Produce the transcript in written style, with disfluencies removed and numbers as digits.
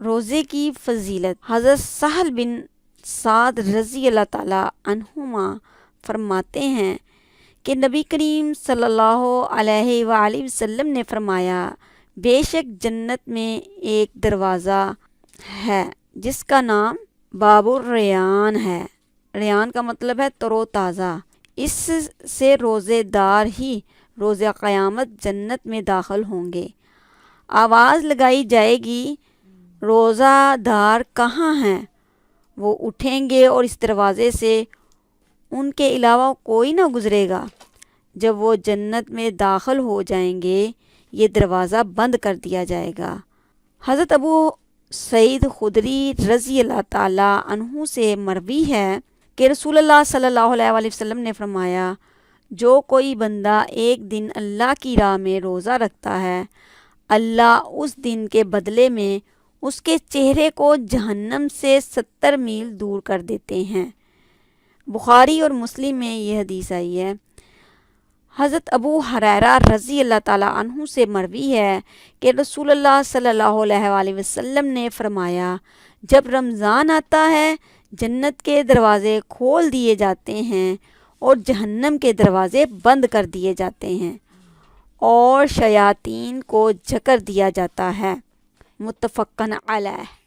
روزے کی فضیلت۔ حضرت سہل بن سعد رضی اللہ تعالیٰ عنہما فرماتے ہیں کہ نبی کریم صلی اللہ علیہ وآلہ وسلم نے فرمایا، بے شک جنت میں ایک دروازہ ہے جس کا نام باب الریان ہے۔ ریان کا مطلب ہے تر و تازہ۔ اس سے روزے دار ہی روز قیامت جنت میں داخل ہوں گے۔ آواز لگائی جائے گی، روزہ دار کہاں ہیں؟ وہ اٹھیں گے اور اس دروازے سے ان کے علاوہ کوئی نہ گزرے گا۔ جب وہ جنت میں داخل ہو جائیں گے، یہ دروازہ بند کر دیا جائے گا۔ حضرت ابو سعید خدری رضی اللہ تعالیٰ عنہ سے مروی ہے کہ رسول اللہ صلی اللہ علیہ وآلہ وسلم نے فرمایا، جو کوئی بندہ ایک دن اللہ کی راہ میں روزہ رکھتا ہے، اللہ اس دن کے بدلے میں اس کے چہرے کو جہنم سے 70 میل دور کر دیتے ہیں۔ بخاری اور مسلم میں یہ حدیث آئی ہے۔ حضرت ابو ہریرہ رضی اللہ تعالیٰ عنہ سے مروی ہے کہ رسول اللہ صلی اللہ علیہ وآلہ وسلم نے فرمایا، جب رمضان آتا ہے جنت کے دروازے کھول دیے جاتے ہیں اور جہنم کے دروازے بند کر دیے جاتے ہیں اور شیاطین کو جکر دیا جاتا ہے۔ متفقن علیہ۔